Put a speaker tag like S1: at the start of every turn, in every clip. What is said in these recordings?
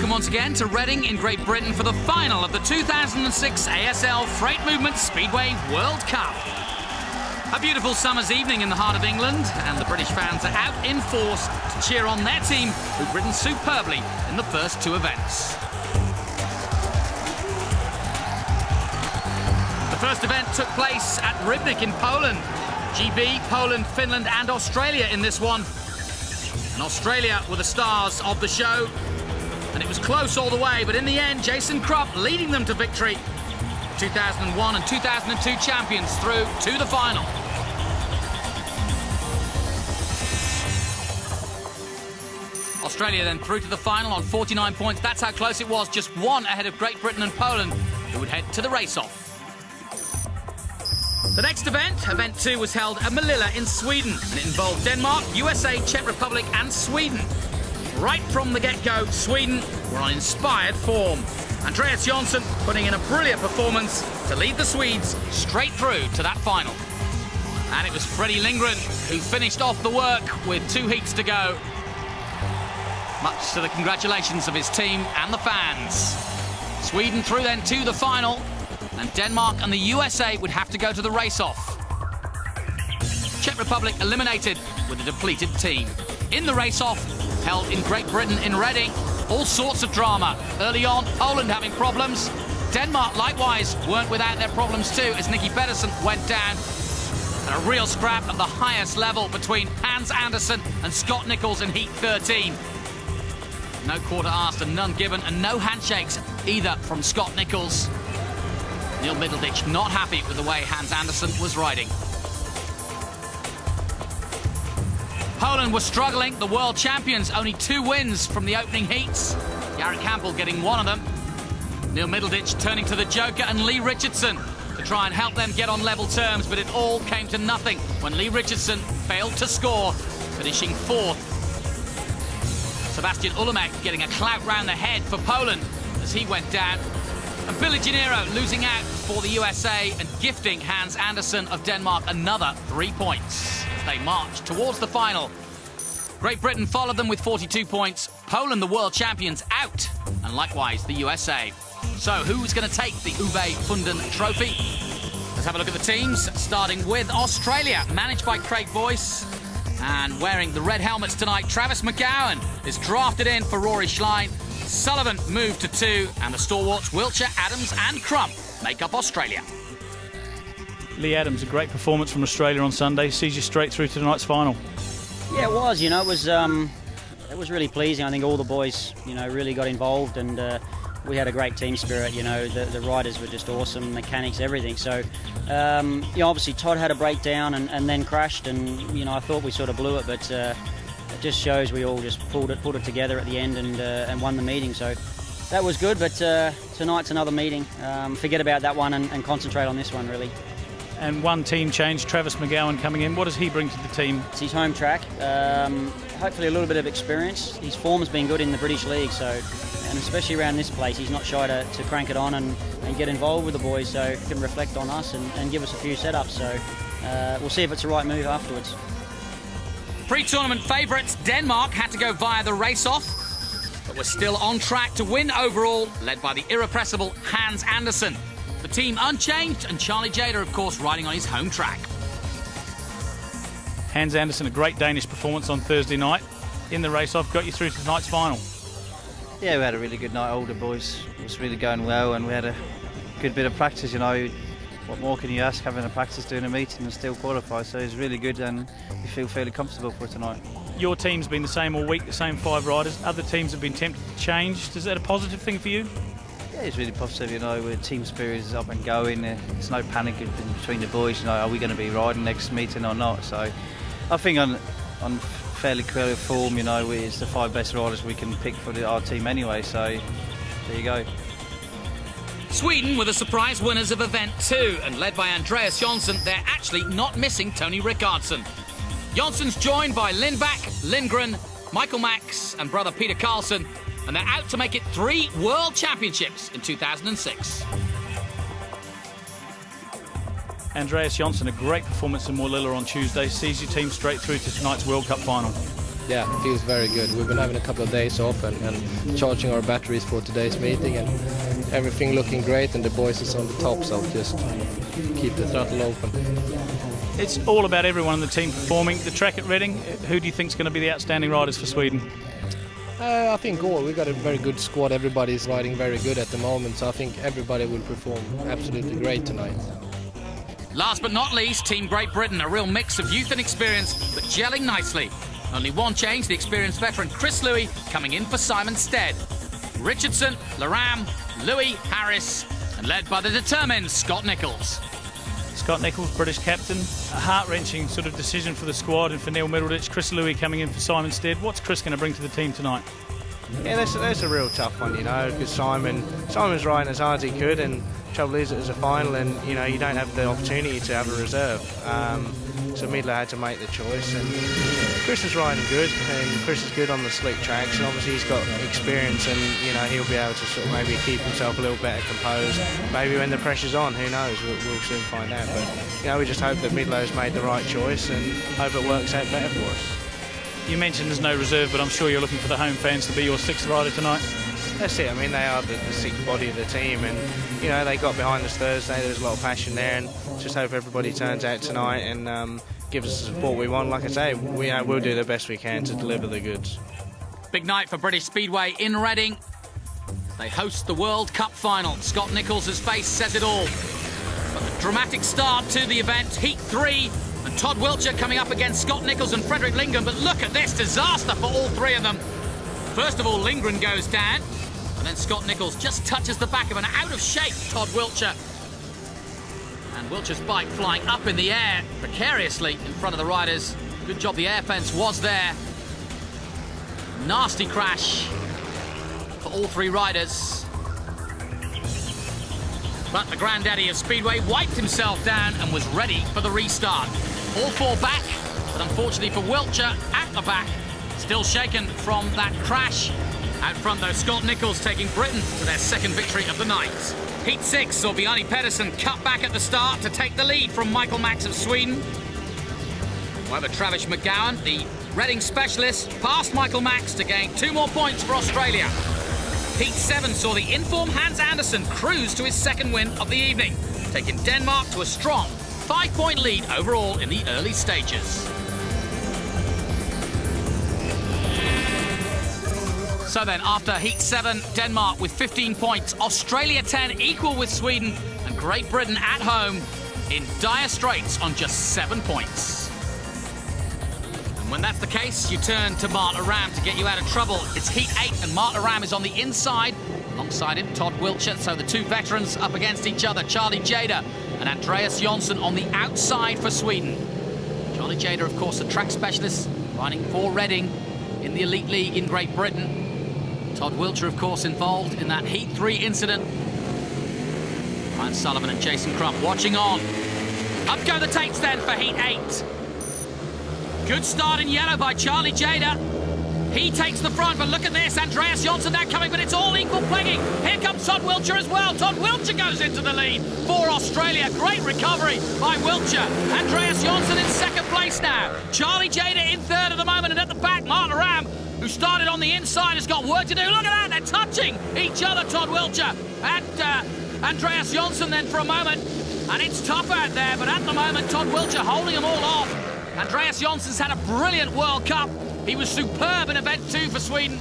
S1: Welcome once again to Reading in Great Britain for the final of the 2006 ASL Freight Movement Speedway World Cup. A beautiful summer's evening in the heart of England, and the British fans are out in force to cheer on their team, who've ridden superbly in the first two events. The first event took place at Rybnik in Poland. GB, Poland, Finland and Australia in this one. And Australia were the stars of the show. And it was close all the way, but in the end, Jason Krupp leading them to victory. 2001 and 2002 champions through to the final. Australia then through to the final on 49 points. That's how close it was, just one ahead of Great Britain and Poland, who would head to the race-off. The next event, Event 2, was held at Manila in Sweden, and it involved Denmark, USA, Czech Republic and Sweden. Right from the get-go, Sweden were on inspired form. Andreas Jonsson putting in a brilliant performance to lead the Swedes straight through to that final. And it was Freddie Lindgren who finished off the work with 2 heats to go, much to the congratulations of his team and the fans. Sweden through then to the final, and Denmark and the USA would have to go to the race-off. Czech Republic eliminated with a depleted team. In the race-off, held in Great Britain in Reading, all sorts of drama. Early on, Poland having problems. Denmark, likewise, weren't without their problems too, as Nicky Pedersen went down. And a real scrap at the highest level between Hans Andersen and Scott Nichols in Heat 13. No quarter asked and none given, and no handshakes either from Scott Nichols. Neil Middleditch not happy with the way Hans Andersen was riding. Poland were struggling, the world champions, only 2 wins from the opening heats. Garrett Campbell getting one of them. Neil Middleditch turning to the Joker and Lee Richardson to try and help them get on level terms, but it all came to nothing when Lee Richardson failed to score, finishing 4th. Sebastian Ulemek getting a clout round the head for Poland as he went down. And Billy Gennaro losing out for the USA and gifting Hans Andersen of Denmark another 3 points as they marched towards the final. Great Britain followed them with 42 points. Poland, the world champions, out, and likewise the USA. So who's going to take the Uwe Funden Trophy? Let's have a look at the teams, starting with Australia, managed by Craig Boyce. And wearing the red helmets tonight, Travis McGowan is drafted in for Rory Schlein. Sullivan moved to 2, and the stalwarts Wiltshire, Adams and Crump make up Australia.
S2: Lee Adams, a great performance from Australia on Sunday, sees you straight through to tonight's final.
S3: Yeah, it was. You know, it was really pleasing. I think all the boys, you know, really got involved, and we had a great team spirit. You know, the riders were just awesome, mechanics, everything. So, you know, obviously Todd had a breakdown and then crashed, and you know, I thought we sort of blew it, but it just shows we all just pulled it together at the end and won the meeting. So that was good. But tonight's another meeting. Forget about that one and concentrate on this one, really.
S2: And one team change, Travis McGowan coming in. What does he bring to the team?
S3: It's his home track. Hopefully a little bit of experience. His form's been good in the British League, so, and especially around this place, he's not shy to crank it on and get involved with the boys, so he can reflect on us and give us a few setups. So we'll see if it's the right move afterwards.
S1: Pre-tournament favourites Denmark had to go via the race-off, but were still on track to win overall, led by the irrepressible Hans Andersen. The team unchanged, and Charlie Jader, of course, riding on his home track.
S2: Hans Andersen, a great Danish performance on Thursday night. In the race-off, got you through to tonight's final.
S4: Yeah, we had a really good night, older boys. It was really going well, and we had a good bit of practice, you know. What more can you ask, having a practice, doing a meeting and still qualify? So it's really good, and we feel fairly comfortable for tonight.
S2: Your team's been the same all week, the same 5 riders. Other teams have been tempted to change. Is that a positive thing for you?
S4: Yeah, it's really positive, you know. We're team spirit is up and going. There's no panic between the boys, you know, are we going to be riding next meeting or not? So I think on fairly clear form, you know, it's the 5 best riders we can pick for our team anyway, so there you go.
S1: Sweden were the surprise winners of Event 2, and led by Andreas Jonsson, they're actually not missing Tony Rickardsson. Jonsson's joined by Lindback, Lindgren, Michael Max and brother Peter Carlson, and they're out to make it 3 World Championships in 2006.
S2: Andreas Jonsson, a great performance in Moorlilla on Tuesday, sees your team straight through to tonight's World Cup final.
S5: yeah, it feels very good. We've been having a couple of days off and charging our batteries for today's meeting, and everything looking great, and the boys is on the top, so just keep the throttle open.
S2: It's all about everyone in the team performing. The track at Reading, who do you think is going to be the outstanding riders for Sweden?
S5: I think we've got a very good squad. Everybody's riding very good at the moment, so I think everybody will perform absolutely great tonight.
S1: Last but not least, Team Great Britain, a real mix of youth and experience, but gelling nicely. Only one change, the experienced veteran Chris Louis coming in for Simon Stead. Richardson, Laram, Louis, Harris, and led by the determined Scott Nichols.
S2: Scott Nichols, British captain. A heart-wrenching sort of decision for the squad and for Neil Middleditch. Chris Louis coming in for Simon Stead. What's Chris going to bring to the team tonight?
S6: Yeah, that's a real tough one, you know, because Simon's riding as hard as he could, and trouble is it was a final, and you know you don't have the opportunity to have a reserve. So Midler had to make the choice, and Chris is riding good, and Chris is good on the slick tracks, and obviously he's got experience, and you know he'll be able to sort of maybe keep himself a little better composed. Maybe when the pressure's on, who knows? We'll soon find out. But you know we just hope that Midler's made the right choice, and hope it works out better for us.
S2: You mentioned there's no reserve, but I'm sure you're looking for the home fans to be your sixth rider tonight.
S6: That's it. I mean, they are the sixth body of the team, and you know they got behind us Thursday. There's a lot of passion there, and just hope everybody turns out tonight and gives us the support we want. Like I say, we'll do the best we can to deliver the goods.
S1: Big night for British Speedway in Reading. They host the World Cup final. Scott Nichols' face says it all. But the dramatic start to the event, Heat 3, and Todd Wiltshire coming up against Scott Nichols and Frederick Lindgren. But look at this disaster for all three of them. First of all, Lindgren goes down, and then Scott Nichols just touches the back of an out-of-shape Todd Wiltshire. And Wiltshire's bike flying up in the air precariously in front of the riders. Good job the air fence was there. Nasty crash for all three riders. But the granddaddy of Speedway wiped himself down and was ready for the restart. All four back, but unfortunately for Wiltshire, at the back, still shaken from that crash. Out front, though, Scott Nichols taking Britain to their second victory of the night. Heat 6 saw Bjarne Pedersen cut back at the start to take the lead from Michael Max of Sweden. However, Travis McGowan, the Reading specialist, passed Michael Max to gain 2 more points for Australia. Heat 7 saw the informed Hans Andersen cruise to his second win of the evening, taking Denmark to a strong 5-point lead overall in the early stages. So then, after Heat 7, Denmark with 15 points, Australia 10 equal with Sweden, and Great Britain at home in dire straits on just 7 points. And when that's the case, you turn to Marc Laram to get you out of trouble. It's Heat 8 and Marc Laram is on the inside. Alongside him, Todd Wiltshire, so the two veterans up against each other, Charlie Jader and Andreas Jonsson on the outside for Sweden. Charlie Jader, of course, a track specialist, riding for Reading in the Elite League in Great Britain. Todd Wiltshire, of course, involved in that Heat 3 incident. Ryan Sullivan and Jason Crump watching on. Up go the tapes then for Heat 8. Good start in yellow by Charlie Jader. He takes the front, but look at this. Andreas Jonsson now coming, but it's all equal pegging. Here comes Todd Wiltshire as well. Todd Wiltshire goes into the lead for Australia. Great recovery by Wiltshire. Andreas Jonsson in second place now. Charlie Jader in third at the moment, and at the back, Marc Laram, who started on the inside, has got work to do. Look at that, they're touching each other, Todd Wiltshire and Andreas Jonsson then for a moment. And it's tough out there, but at the moment, Todd Wiltshire holding them all off. Andreas Jonsson's had a brilliant World Cup. He was superb in Event 2 for Sweden.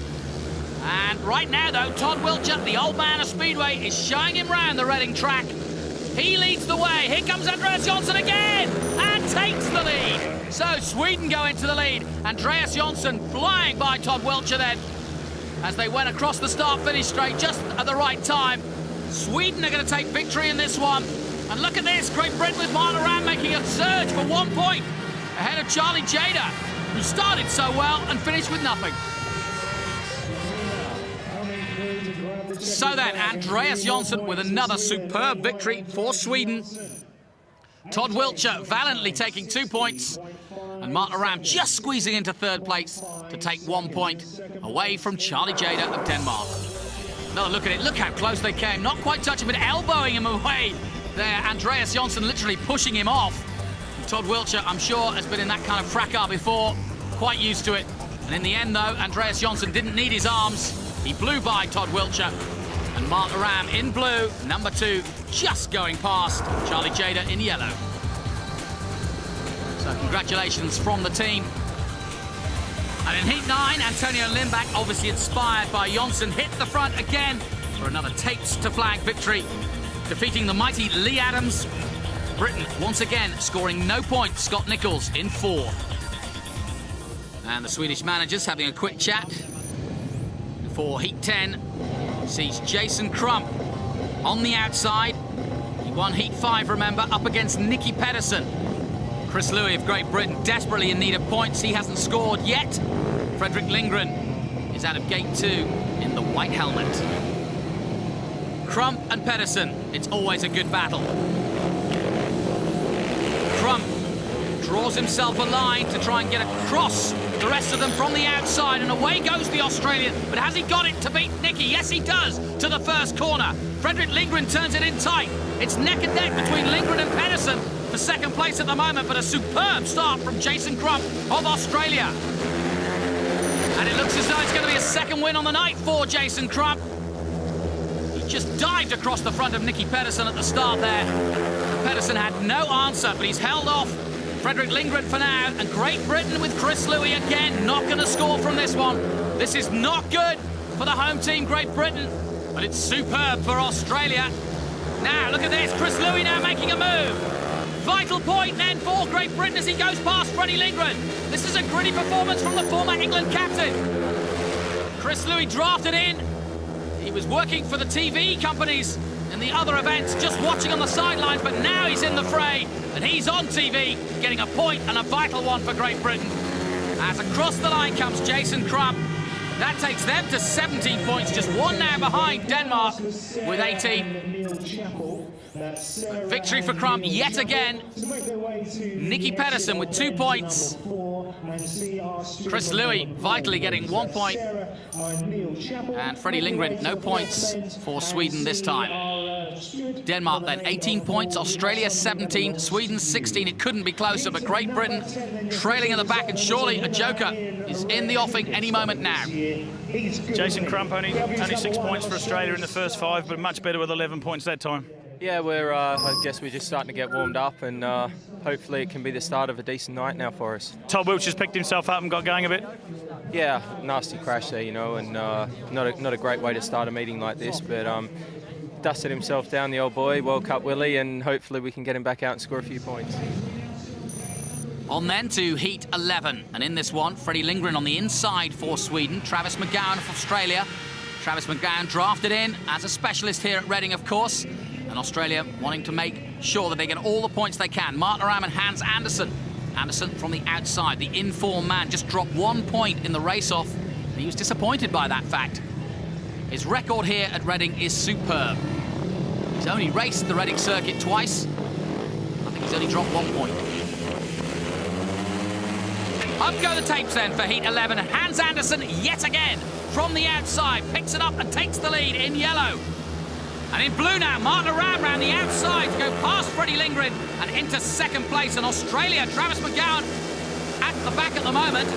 S1: And right now, though, Todd Wiltshire, the old man of Speedway, is showing him round the Reading track. He leads the way. Here comes Andreas Jonsson again and takes the lead. So Sweden go into the lead. Andreas Jonsson flying by Todd Wiltshire then as they went across the start-finish straight just at the right time. Sweden are going to take victory in this one. And look at this, Great Britain with Marc Laram making a surge for 1 point ahead of Charlie Jader, who started so well and finished with nothing. So then, Andreas Jonsson with another superb victory for Sweden. Todd Wiltshire valiantly taking 2 points, and Marc Laram just squeezing into third place to take 1 point away from Charlie Jader of Denmark. Another look at it. Look how close they came. Not quite touching, but elbowing him away there. Andreas Jonsson literally pushing him off. And Todd Wiltshire, I'm sure, has been in that kind of fracas before. Quite used to it. And in the end, though, Andreas Jonsson didn't need his arms. He blew by Todd Wiltshire. And Marc Laram in blue, number 2, just going past Charlie Jader in yellow. So congratulations from the team. And in Heat 9, Antonio Limbach, obviously inspired by Jonsson, hit the front again for another tapes to flag victory, defeating the mighty Lee Adams. Britain once again scoring no points. Scott Nicholls in 4th. And the Swedish managers having a quick chat before Heat 10 sees Jason Crump on the outside. He won Heat 5, remember, up against Nicky Pedersen. Chris Louis of Great Britain desperately in need of points. He hasn't scored yet. Fredrik Lindgren is out of gate 2 in the white helmet. Crump and Pedersen, it's always a good battle. Crump draws himself a line to try and get across the rest of them from the outside, and away goes the Australian. But has he got it to beat Nicky? Yes, he does, to the first corner. Fredrik Lindgren turns it in tight. It's neck and neck between Lindgren and Pedersen for second place at the moment, but a superb start from Jason Crump of Australia. And it looks as though it's going to be a second win on the night for Jason Crump. He just dived across the front of Nicky Pedersen at the start there. Pedersen had no answer, but he's held off Fredrik Lindgren for now, and Great Britain with Chris Louis again not going to score from this one. This is not good for the home team, Great Britain, but it's superb for Australia. Now, look at this, Chris Louis now making a move. Vital point then for Great Britain as he goes past Freddie Lindgren. This is a gritty performance from the former England captain. Chris Louis drafted in. He was working for the TV companies in the other events, just watching on the sidelines, but now he's in the fray, and he's on TV, getting a point, and a vital one for Great Britain. As across the line comes Jason Crump. That takes them to 17 points, just one now behind Denmark with 18. Victory for Crump yet again. Nicky Pedersen with 2 points. Chris Louis vitally getting 1 point. And Freddie Lindgren, no points for Sweden this time. Denmark then 18 points, Australia 17, Sweden 16. It couldn't be closer, but Great Britain trailing at the back, and surely a joker is in the offing any moment now.
S2: Jason Crump only 6 points for Australia in the first 5, but much better with 11 points that time.
S7: Yeah, I guess we're just starting to get warmed up, and hopefully it can be the start of a decent night now for us.
S2: Todd Wiltshire's picked himself up and got going a bit.
S7: Yeah, nasty crash there, you know, and not a great way to start a meeting like this, but dusted himself down, the old boy, World Cup Willie, and hopefully we can get him back out and score a few points.
S1: On then to Heat 11, and in this one, Freddie Lindgren on the inside for Sweden, Travis McGowan of Australia. Travis McGowan drafted in as a specialist here at Reading, of course, and Australia wanting to make sure that they get all the points they can. Marc Laram and Hans Andersen. Andersen from the outside, the in-form man, just dropped 1 point in the race-off, and he was disappointed by that fact. His record here at Reading is superb. He's only raced the Reading circuit twice. I think he's only dropped 1 point. Up go the tapes then for Heat 11. Hans Andersen yet again from the outside, picks it up and takes the lead in yellow. And in blue now, Marc Laram round the outside to go past Freddie Lindgren and into second place. And Australia, Travis McGowan at the back at the moment.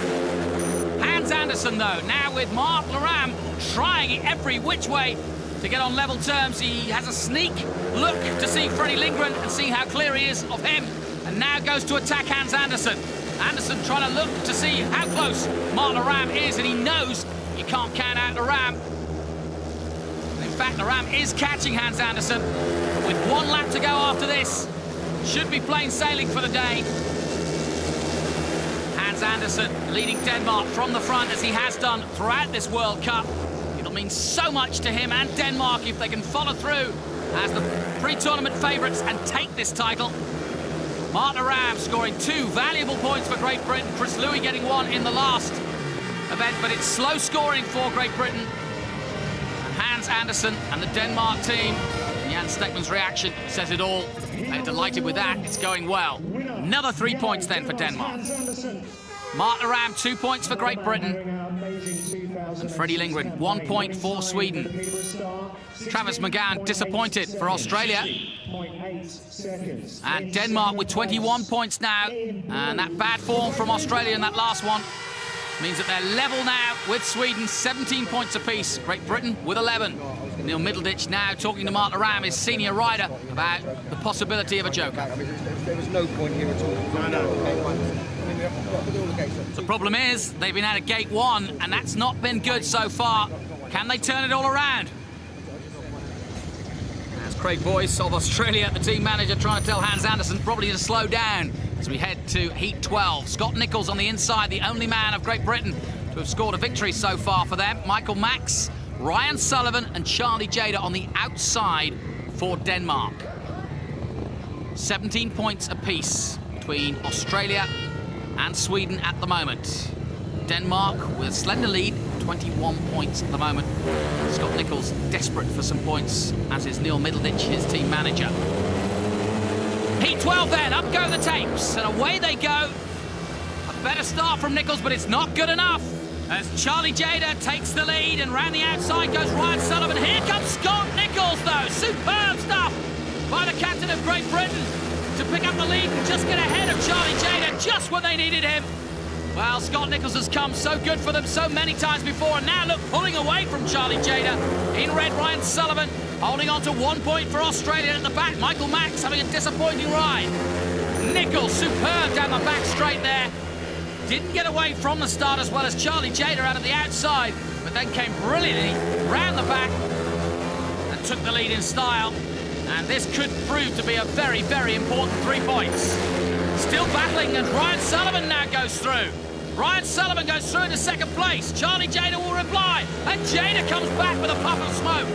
S1: Hans Andersen, though, now with Marc Laram trying every which way to get on level terms. He has a sneak look to see Freddie Lindgren and see how clear he is of him. And now goes to attack Hans Andersen. Andersen trying to look to see how close Marc Laram is, and he knows you can't count out Laram. In fact, Laram is catching Hans Andersen. With 1 lap to go after this, should be plain sailing for the day. Hans Andersen leading Denmark from the front, as he has done throughout this World Cup. It'll mean so much to him and Denmark if they can follow through as the pre-tournament favourites and take this title. Marc Laram scoring 2 valuable points for Great Britain. Chris Louis getting 1 in the last event, but it's slow scoring for Great Britain. And Hans Andersen and the Denmark team, Jan Stekman's reaction says it all. They're delighted with that. It's going well. Another 3 points then for Denmark. Marc Laram 2 points for Great Britain. And Freddie Lindgren 1 point for Sweden. Travis McGowan disappointed for Australia. And Denmark with 21 points now. And that bad form from Australia in that last one Means that they're level now with Sweden, 17 points apiece. Great Britain with 11. Neil Middleditch now talking to Marc Laram, his senior rider, about the possibility of a joker.
S8: There was no point here at all.
S1: The problem is, they've been out of gate 1, and that's not been good so far. Can they turn it all around? As Craig Boyce of Australia, the team manager, trying to tell Hans Andersen probably to slow down as we head to Heat 12. Scott Nicholls on the inside, the only man of Great Britain to have scored a victory so far for them. Michael Max, Ryan Sullivan and Charlie Jader on the outside for Denmark. 17 points apiece between Australia and Sweden at the moment. Denmark with a slender lead, 21 points at the moment. Scott Nicholls desperate for some points, as is Neil Middleditch, his team manager. Heat 12 then, up go the tapes, and away they go. A better start from Nicholls, but it's not good enough. As Charlie Jader takes the lead, and round the outside goes Ryan Sullivan. Here comes Scott Nicholls, though. Superb stuff by the captain of Great Britain to pick up the lead and just get ahead of Charlie Jader just when they needed him. Well, Scott Nicholls has come so good for them so many times before, and now look, pulling away from Charlie Jader. In red, Ryan Sullivan holding on to 1 point for Australia at the back. Michael Max having a disappointing ride. Nicholls superb down the back straight there. Didn't get away from the start as well as Charlie Jader out of the outside, but then came brilliantly round the back and took the lead in style. And this could prove to be a very, very important 3 points. Still battling, and Ryan Sullivan now goes through. Ryan Sullivan goes through into second place. Charlie Jader will reply, and Jader comes back with a puff of smoke.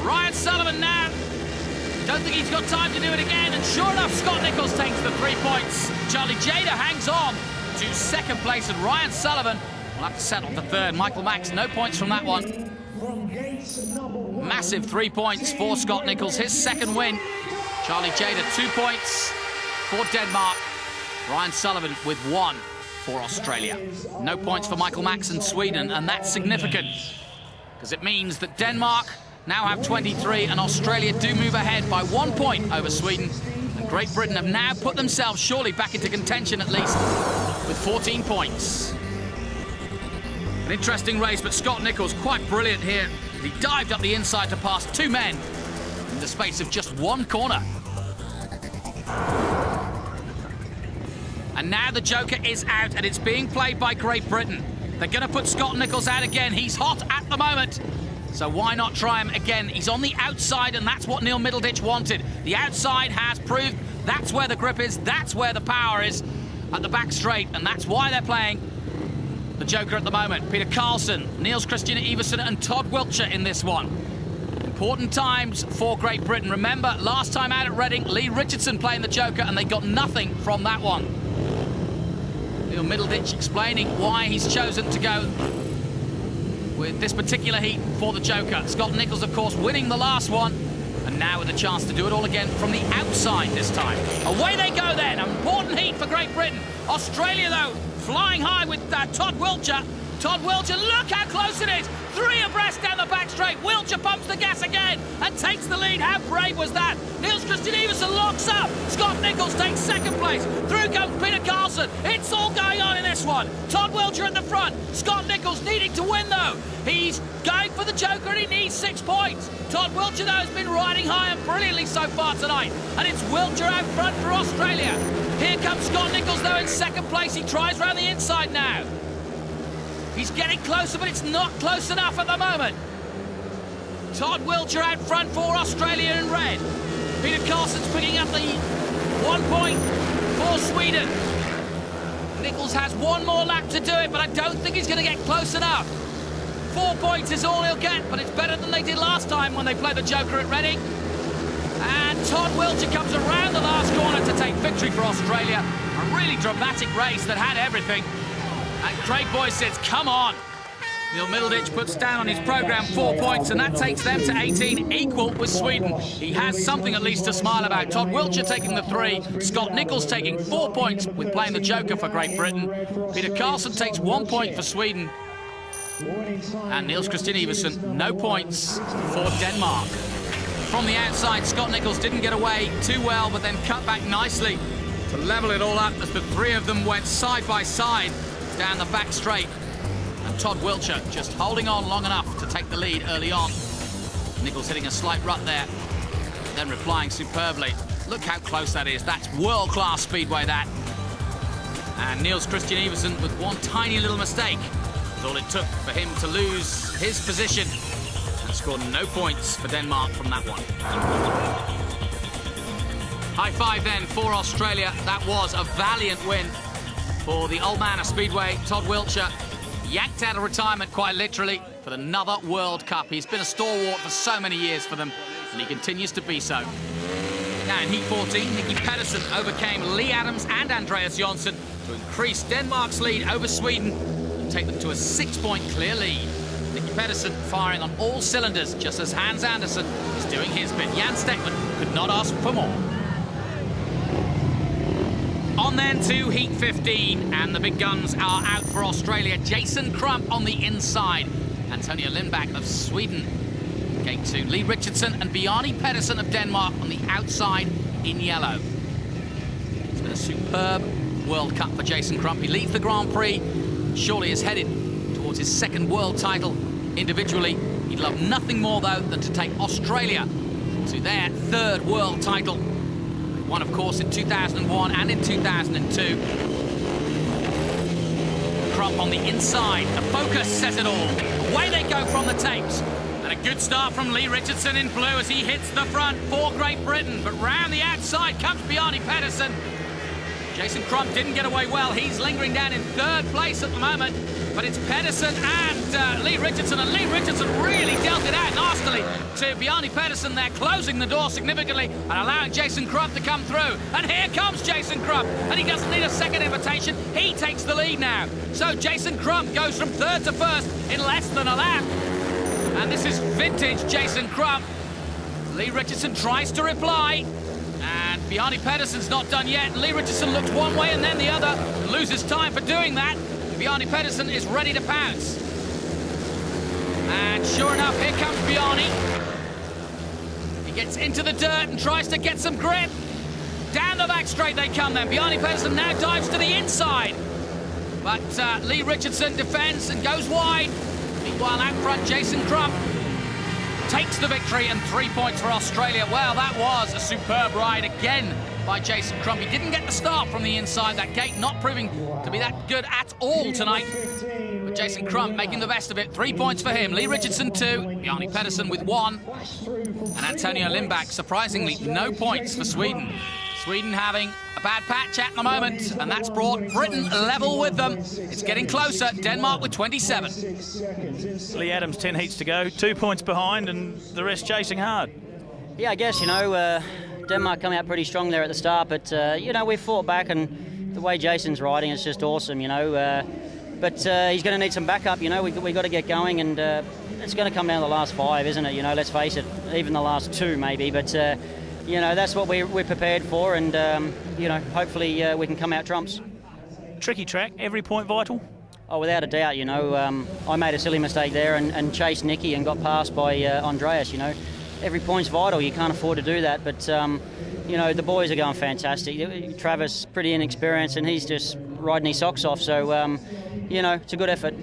S1: Ryan Sullivan now, don't think he's got time to do it again, and sure enough, Scott Nicholls takes the 3 points. Charlie Jader hangs on to second place, and Ryan Sullivan will have to settle for third. Michael Max, no points from that one. Massive 3 points for Scott Nicholls, his second win. Charlie Jader, 2 points for Denmark. Ryan Sullivan with 1 for Australia. No points for Michael Max and Sweden, and that's significant because it means that Denmark now have 23 and Australia do move ahead by 1 point over Sweden. And Great Britain have now put themselves surely back into contention at least with 14 points. An interesting race, but Scott Nicholls quite brilliant here. He dived up the inside to pass 2 men in the space of just 1 corner. And now the joker is out, and it's being played by Great Britain. They're going to put Scott Nicholls out again. He's hot at the moment, so why not try him again? He's on the outside, and that's what Neil Middleditch wanted. The outside has proved that's where the grip is, that's where the power is at the back straight, and that's why they're playing the joker at the moment. Peter Carlson, Niels Christian Iversen and Todd Wiltshire in this one. Important times for Great Britain. Remember, last time out at Reading, Lee Richardson playing the joker, and they got nothing from that one. Neil Middleditch explaining why he's chosen to go with this particular heat for the joker. Scott Nicholls, of course, winning the last one, and now with a chance to do it all again from the outside this time. Away they go then. An important heat for Great Britain. Australia, though, flying high with Todd Wiltshire. Todd Wiltshire, look how close it is. 3 abreast down the back straight. Wiltshire pumps the gas again and takes the lead. How brave was that? Niels Christian Iversen locks up. Scott Nicholls takes second place. Through comes Peter Carlson. It's all going on in this one. Todd Wiltshire at the front. Scott Nicholls needing to win, though. He's going for the joker and he needs 6 points. Todd Wiltshire, though, has been riding high and brilliantly so far tonight. And it's Wiltshire out front for Australia. Here comes Scott Nicholls, though, in second place. He tries round the inside now. He's getting closer, but it's not close enough at the moment. Todd Wiltshire out front for Australia in red. Peter Carlson's picking up the 1 point for Sweden. Nicholls has 1 more lap to do it, but I don't think he's going to get close enough. 4 points is all he'll get, but it's better than they did last time when they played the joker at Reading. And Todd Wiltshire comes around the last corner to take victory for Australia. A really dramatic race that had everything. And Craig Boyce says, come on. Neil Middleditch puts down on his programme 4 points, and that takes them to 18, equal with Sweden. He has something at least to smile about. Todd Wiltshire taking the 3, Scott Nicholls taking 4 points with playing the joker for Great Britain. Peter Carlson takes 1 point for Sweden. And Niels Christian Iversen, no points for Denmark. From the outside, Scott Nicholls didn't get away too well, but then cut back nicely to level it all up as the 3 of them went side by side. down the back straight. And Todd Wiltshire just holding on long enough to take the lead early on. Nichols hitting a slight rut there, then replying superbly. Look how close that is. That's world-class speedway, that. And Niels Christian Iversen with one tiny little mistake was all it took for him to lose his position and scored no points for Denmark from that one. High five then for Australia. That was a valiant win for the old man of speedway, Todd Wiltshire. Yanked out of retirement, quite literally, for another World Cup. He's been a stalwart for so many years for them, and he continues to be so. Now in Heat 14, Nicky Pedersen overcame Lee Adams and Andreas Jonsson to increase Denmark's lead over Sweden and take them to a 6-point clear lead. Nicky Pedersen firing on all cylinders, just as Hans Andersen is doing his bit. Jan Steckman could not ask for more. On then to Heat 15, and the big guns are out for Australia. Jason Crump on the inside. Antonio Lindback of Sweden. Gate 2, Lee Richardson and Bjarne Pedersen of Denmark on the outside in yellow. It's been a superb World Cup for Jason Crump. He leads the Grand Prix. Surely is headed towards his second world title individually. He'd love nothing more, though, than to take Australia to their third world title. One, of course, in 2001 and in 2002. Crump on the inside. The focus says it all. Away they go from the tapes. And a good start from Lee Richardson in blue as he hits the front for Great Britain. But round the outside comes Bjarne Pedersen. Jason Crump didn't get away well. He's lingering down in third place at the moment. But it's Pedersen and Lee Richardson. And Lee Richardson really dealt it out nastily to Bjarne Pedersen there, closing the door significantly and allowing Jason Crump to come through. And here comes Jason Crump. And he doesn't need a second invitation. He takes the lead now. So Jason Crump goes from third to first in less than a lap. And this is vintage Jason Crump. Lee Richardson tries to reply. And Bjarne Pedersen's not done yet. And Lee Richardson looks one way and then the other. Loses time for doing that. Bjarne Pedersen is ready to pounce. And sure enough, here comes Bjarne. He gets into the dirt and tries to get some grip. Down the back straight they come then. Bjarne Pedersen now dives to the inside. But Lee Richardson defends and goes wide. Meanwhile, out front, Jason Crump takes the victory and 3 points for Australia. Well, that was a superb ride again by Jason Crump. He didn't get the start from the inside. That gate not proving to be that good at all tonight. But Jason Crump making the best of it. 3 points for him. Lee Richardson 2. Bjarne Pedersen with 1. And Antonio Lindback, surprisingly, no points for Sweden. Sweden having a bad patch at the moment, and that's brought Britain level with them. It's getting closer. Denmark with 27.
S2: Lee Adams, 10 heats to go, 2 points behind, and the rest chasing hard.
S3: Yeah, I guess, you know, Denmark come out pretty strong there at the start, but, you know, we fought back, and the way Jason's riding is just awesome, you know. But he's going to need some backup, you know. We got to get going, and it's going to come down to the last 5, isn't it? You know, let's face it, even the last 2 maybe, but... you know, that's what we're prepared for, and, you know, hopefully we can come out trumps.
S2: Tricky track, every point vital?
S3: Oh, without a doubt, you know. I made a silly mistake there and chased Nicky and got passed by Andreas, you know. Every point's vital, you can't afford to do that, but, you know, the boys are going fantastic. Travis, pretty inexperienced, and he's just riding his socks off, so, you know, it's a good effort.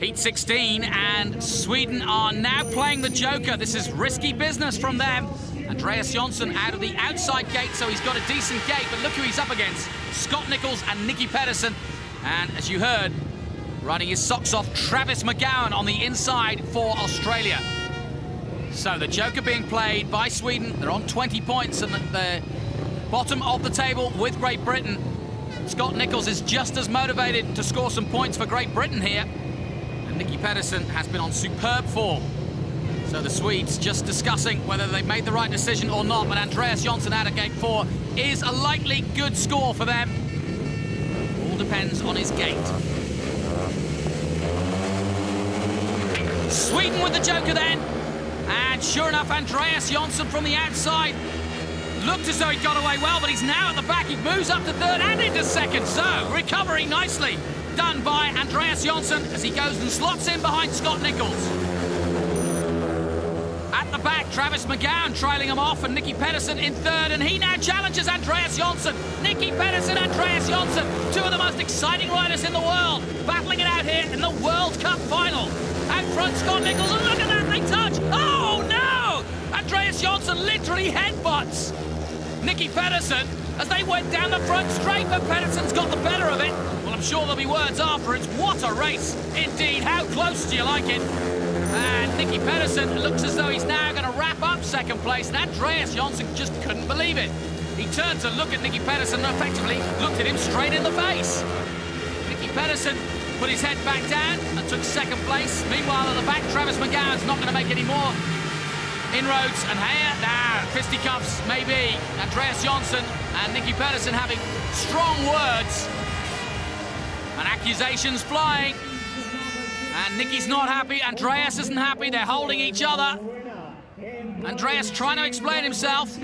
S1: Heat 16, and Sweden are now playing the joker. This is risky business from them. Andreas Jonsson out of the outside gate, so he's got a decent gate, but look who he's up against. Scott Nichols and Nicky Pedersen. And as you heard, riding his socks off, Travis McGowan on the inside for Australia. So the joker being played by Sweden. They're on 20 points and at the bottom of the table with Great Britain. Scott Nichols is just as motivated to score some points for Great Britain here. And Nicky Pedersen has been on superb form. So the Swedes just discussing whether they've made the right decision or not, but Andreas Jonsson out of gate 4 is a likely good score for them. All depends on his gate. Sweden with the joker then. And sure enough, Andreas Jonsson from the outside looked as though he'd got away well, but he's now at the back. He moves up to third and into second. So recovering nicely done by Andreas Jonsson as he goes and slots in behind Scott Nichols. At the back, Travis McGowan trailing him off, and Nicky Pedersen in third, and he now challenges Andreas Jonsson. Nicky Pedersen, Andreas Jonsson, two of the most exciting riders in the world, battling it out here in the World Cup final. Out front, Scott Nichols, and look at that, they touch. Oh no! Andreas Jonsson literally headbutts Nicky Pedersen as they went down the front straight, but Pedersen's got the better of it. Well, I'm sure there'll be words afterwards. What a race indeed. How close do you like it? And Nicky Pedersen looks as though he's now going to wrap up second place, and Andreas Jonsson just couldn't believe it. He turned to look at Nicky Pedersen and effectively looked at him straight in the face. Nicky Pedersen put his head back down and took second place. Meanwhile, at the back, Travis McGowan's not going to make any more inroads, and here now, fisticuffs maybe. Andreas Jonsson and Nicky Pedersen having strong words and accusations flying. And Nicky's not happy, Andreas isn't happy, they're holding each other. Andreas trying to explain himself.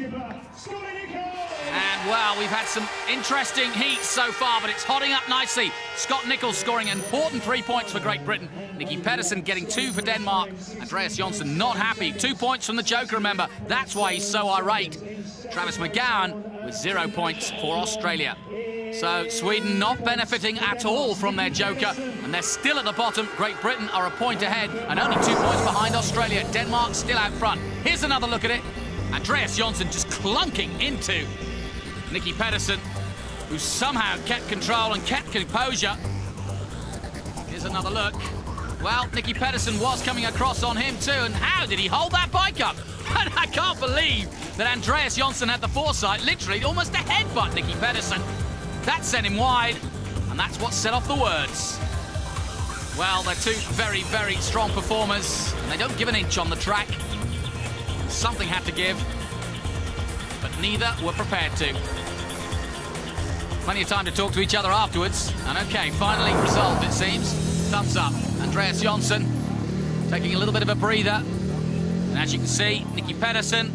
S1: And, well, we've had some interesting heats so far, but it's hotting up nicely. Scott Nichols scoring important 3 points for Great Britain. Nicky Pedersen getting 2 for Denmark. Andreas Jonsson not happy. 2 points from the Joker, remember. That's why he's so irate. Travis McGowan with 0 points for Australia. So Sweden not benefiting at all from their Joker, and they're still at the bottom. Great Britain are a point ahead and only 2 points behind Australia. Denmark still out front. Here's another look at it. Andreas Jonsson just clunking into Nicky Pedersen, who somehow kept control and kept composure. Here's another look. Well, Nicky Pedersen was coming across on him too, and how did he hold that bike up? And I can't believe that Andreas Jonsson had the foresight, literally almost to headbutt Nicky Pedersen. That sent him wide, and that's what set off the words. Well, they're two very, very strong performers, and they don't give an inch on the track. Something had to give, but neither were prepared to. Plenty of time to talk to each other afterwards, and okay, finally resolved it seems. Thumbs up. Andreas Jonsson taking a little bit of a breather, and as you can see, Nicky Pedersen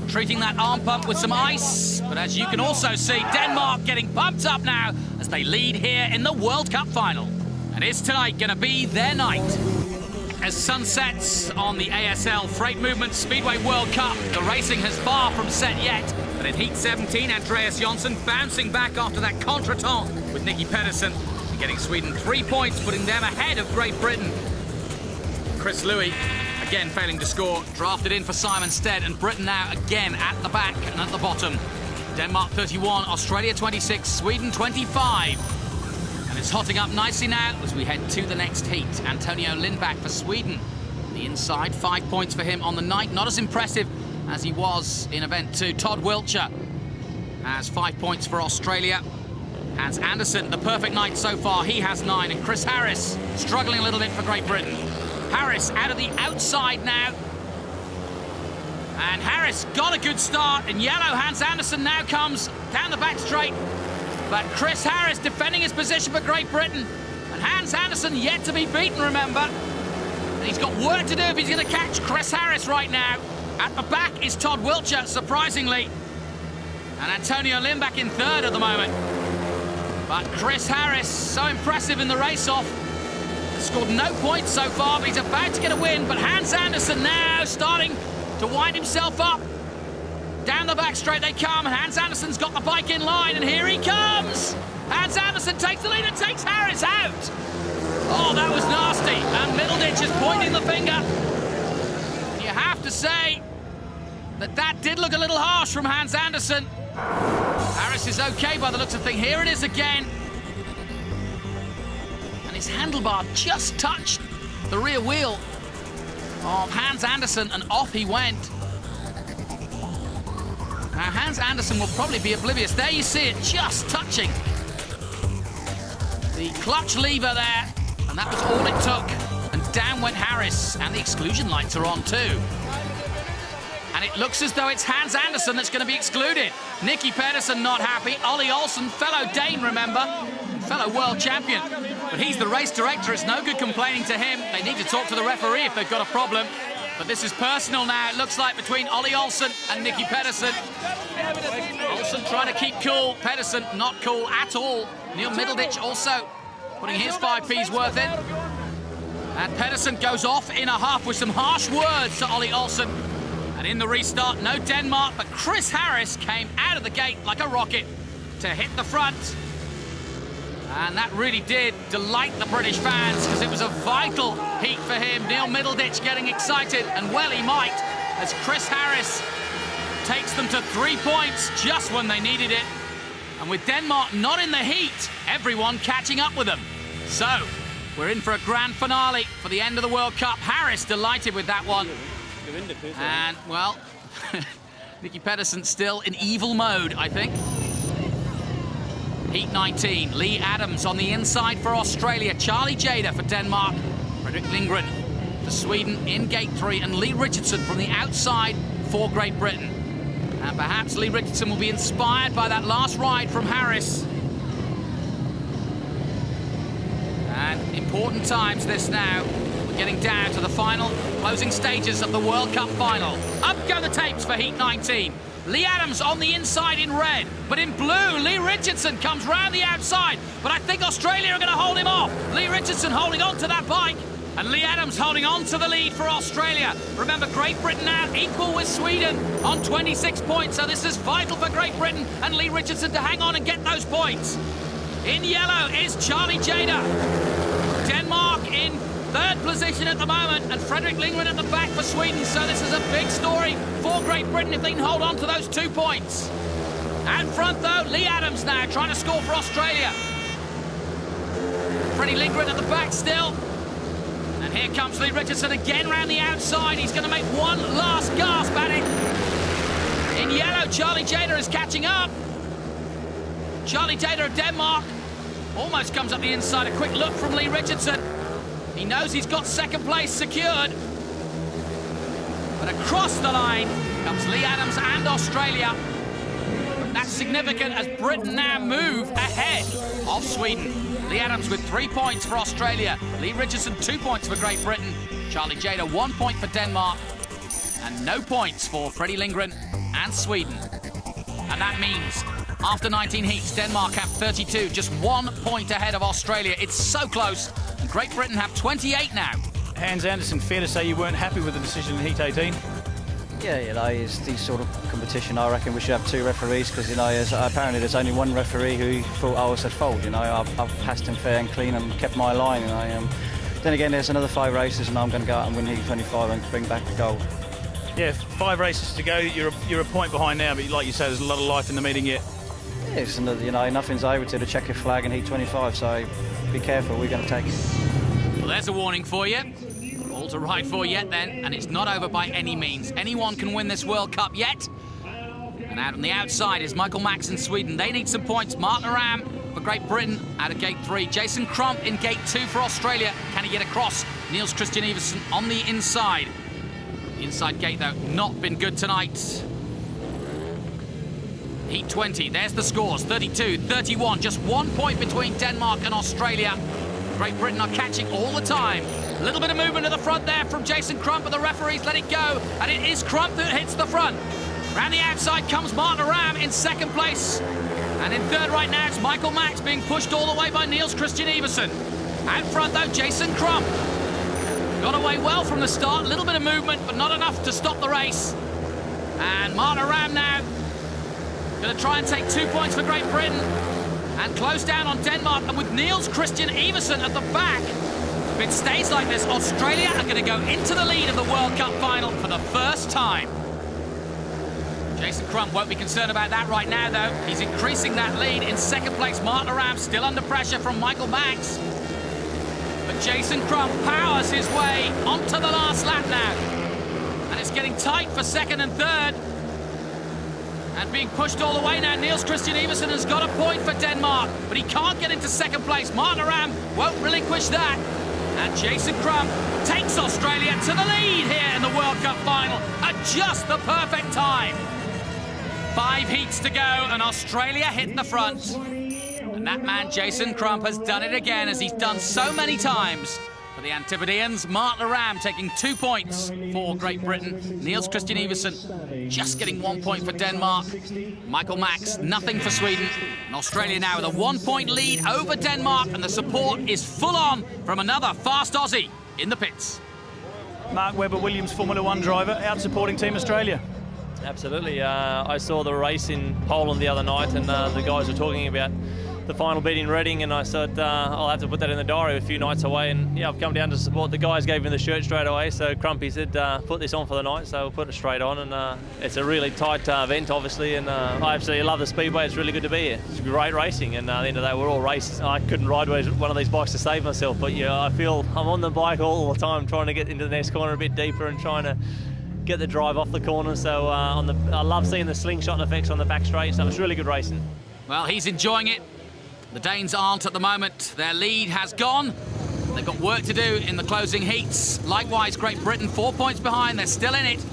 S1: treating that arm pump with some ice, but as you can also see, Denmark getting pumped up now as they lead here in the World Cup final. And is tonight going to be their night? As sun sets on the ASL Freight Movement Speedway World Cup, the racing has far from set yet. But in Heat 17, Andreas Jonsson bouncing back after that contretemps with Nicky Pedersen and getting Sweden 3 points, putting them ahead of Great Britain. Chris Louis, again failing to score, drafted in for Simon Stead, and Britain now again at the back and at the bottom. Denmark 31, Australia 26, Sweden 25. And it's hotting up nicely now as we head to the next heat. Antonio Lindback for Sweden. The inside, 5 points for him on the night. Not as impressive as he was in event 2. Todd Wiltshire has 5 points for Australia. Hans Andersen, the perfect night so far, he has 9. And Chris Harris struggling a little bit for Great Britain. Harris out of the outside now. And Harris got a good start. In yellow, Hans Andersen now comes down the back straight. But Chris Harris defending his position for Great Britain. And Hans Andersen yet to be beaten, remember. And he's got work to do if he's going to catch Chris Harris right now. At the back is Todd Wiltshire, surprisingly. And Antonio Lindback in third at the moment. But Chris Harris, so impressive in the race-off. Scored no points so far, but he's about to get a win. But Hans Andersen now starting to wind himself up. Down the back straight they come, and Hans Andersen's got the bike in line, and here he comes! Hans Andersen takes the lead and takes Harris out! Oh, that was nasty, and Middleditch is pointing the finger. And you have to say that that did look a little harsh from Hans Andersen. Harris is okay by the looks of things. Here it is again. And his handlebar just touched the rear wheel of Hans Andersen, and off he went. Now, Hans Andersen will probably be oblivious. There you see it, just touching the clutch lever there, and that was all it took. And down went Harris, and the exclusion lights are on too. And it looks as though it's Hans Andersen that's going to be excluded. Nicky Pedersen not happy. Ollie Olsen, fellow Dane, remember, fellow world champion. But he's the race director. It's no good complaining to him. They need to talk to the referee if they've got a problem. But this is personal now, it looks like, between Ollie Olsen and Nicky Pedersen. Olsen trying to keep cool. Pedersen not cool at all. Neil Middleditch also putting his 5p's worth in. And Pedersen goes off in a huff with some harsh words to Ollie Olsen. And in the restart, no Denmark, but Chris Harris came out of the gate like a rocket to hit the front. And that really did delight the British fans, because it was a vital heat for him. Neil Middleditch getting excited, and well he might, as Chris Harris takes them to 3 points just when they needed it. And with Denmark not in the heat, everyone catching up with them. So, we're in for a grand finale for the end of the World Cup. Harris delighted with that one. And, well, Nicky Pedersen still in evil mode, I think. Heat 19, Lee Adams on the inside for Australia, Charlie Jader for Denmark, Fredrik Lindgren for Sweden in gate 3, and Lee Richardson from the outside for Great Britain. And perhaps Lee Richardson will be inspired by that last ride from Harris. And important times this now. We're getting down to the final closing stages of the World Cup final. Up go the tapes for Heat 19. Lee Adams on the inside in red, but in blue, Lee Richardson comes round the outside, but I think Australia are going to hold him off. Lee Richardson holding on to that bike, and Lee Adams holding on to the lead for Australia. Remember, Great Britain now equal with Sweden on 26 points, so this is vital for Great Britain and Lee Richardson to hang on and get those points. In yellow is Charlie Jader. Denmark in third position at the moment, and Fredrik Lindgren at the back for Sweden, so this is a big story for Great Britain if they can hold on to those 2 points. Out front though, Lee Adams now trying to score for Australia. Freddie Lindgren at the back still. And here comes Lee Richardson again round the outside. He's going to make one last gasp at it. In yellow, Charlie Jader is catching up. Charlie Jader of Denmark almost comes up the inside. A quick look from Lee Richardson. He knows he's got second place secured. But across the line comes Lee Adams and Australia. That's significant as Britain now move ahead of Sweden. Lee Adams with 3 points for Australia. Lee Richardson 2 points for Great Britain. Charlie Jader 1 point for Denmark. And no points for Freddie Lindgren and Sweden. And that means after 19 heats, Denmark have 32, just 1 point ahead of Australia. It's so close. And Great Britain have 28 now.
S2: Hans Andersen, fair to say you weren't happy with the decision in Heat 18?
S4: Yeah, you know, it's these sort of competition. I reckon we should have 2 referees because, you know, apparently there's only 1 referee who thought I was at fault. You know, I've passed him fair and clean and kept my line. You know, then again, there's another 5 races and I'm going to go out and win Heat 25 and bring back the gold.
S2: Yeah, 5 races to go. You're a point behind now, but like you say, there's a lot of life in the meeting yet.
S4: Yeah, it's another, you know, nothing's over to the checker flag in Heat 25, so be careful. We're going to take it.
S1: Well, there's a warning for you. All to ride for yet then, and it's not over by any means. Anyone can win this World Cup yet. And out on the outside is Michael Max in Sweden. They need some points. Mark Naram for Great Britain out of gate 3. Jason Crump in gate 2 for Australia. Can he get across? Niels Christian Iversen on the inside. The inside gate, though, not been good tonight. Heat 20, there's the scores. 32, 31, just 1 point between Denmark and Australia. Great Britain are catching all the time. A little bit of movement at the front there from Jason Crump, but the referees let it go, and it is Crump that hits the front. Round the outside comes Mark Naram in second place. And in third right now, it's Michael Max being pushed all the way by Niels Christian Iversen. Out front, though, Jason Crump. Got away well from the start, a little bit of movement, but not enough to stop the race. And Mark Naram now going to try and take 2 points for Great Britain and close down on Denmark. And with Niels Christian Iversen at the back, if it stays like this, Australia are going to go into the lead of the World Cup final for the first time. Jason Crump won't be concerned about that right now, though. He's increasing that lead. In second place, Mark Naram still under pressure from Michael Max. But Jason Crump powers his way onto the last lap now. And it's getting tight for second and third. And being pushed all the way now, Niels Christian Iversen has got a point for Denmark, but he can't get into second place. Mark Naram won't relinquish that. And Jason Crump takes Australia to the lead here in the World Cup final at just the perfect time. 5 heats to go, and Australia hit the front. And that man, Jason Crump, has done it again, as he's done so many times. For the Antipodeans, Mark Naram taking 2 points for Great Britain. Niels Christian Iversen just getting 1 point for Denmark. Michael Max, nothing for Sweden. And Australia now with a 1 point lead over Denmark, and the support is full on from another fast Aussie in the pits.
S2: Marc Webber, Williams Formula One driver, out supporting Team Australia.
S9: Absolutely. I saw the race in Poland the other night, and the guys were talking about the final beat in Reading, and I said I'll have to put that in the diary a few nights away. And yeah, I've come down to support. The guys gave me the shirt straight away, so Crumpy said put this on for the night, so we'll put it straight on. And it's a really tight event, obviously, and I absolutely love the speedway. It's really good to be here. It's great racing, and at the end of the day, we're all racers. I couldn't ride one of these bikes to save myself, but yeah, I feel I'm on the bike all the time, trying to get into the next corner a bit deeper and trying to get the drive off the corner. So I love seeing the slingshot effects on the back straight, so it's really good racing.
S1: Well, he's enjoying it. The Danes aren't at the moment. Their lead has gone. They've got work to do in the closing heats. Likewise, Great Britain 4 points behind. They're still in it,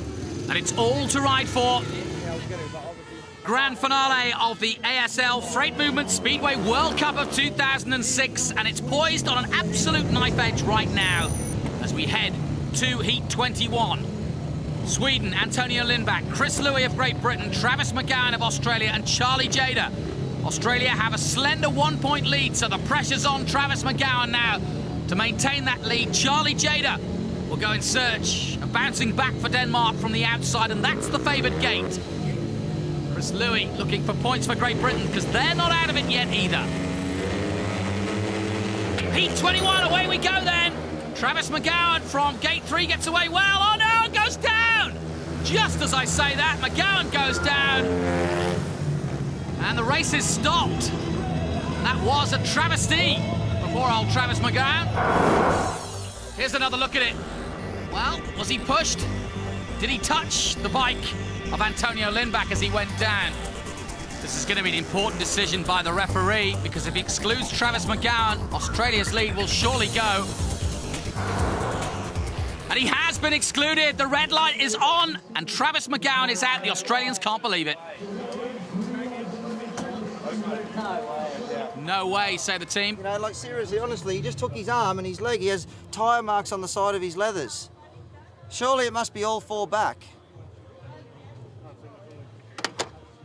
S1: and it's all to ride for. Grand finale of the ASL Freight Movement Speedway World Cup of 2006, and it's poised on an absolute knife edge right now as we head to Heat 21. Sweden, Antonio Lindback, Chris Louis of Great Britain, Travis McGowan of Australia, and Charlie Jader. Australia have a slender 1 point lead, so the pressure's on Travis McGowan now to maintain that lead. Charlie Jader will go in search of bouncing back for Denmark from the outside, and that's the favoured gate. Chris Louis looking for points for Great Britain, because they're not out of it yet either. Heat 21, away we go then. Travis McGowan from gate 3 gets away well. Oh no, it goes down! Just as I say that, McGowan goes down. And the race is stopped. That was a travesty for poor old Travis McGowan. Here's another look at it. Well, was he pushed? Did he touch the bike of Antonio Lindback as he went down? This is going to be an important decision by the referee, because if he excludes Travis McGowan, Australia's lead will surely go. And he has been excluded. The red light is on, and Travis McGowan is out. The Australians can't believe it. No way, say the team.
S8: You know, like seriously, honestly, he just took his arm and his leg. He has tyre marks on the side of his leathers. Surely it must be all four back.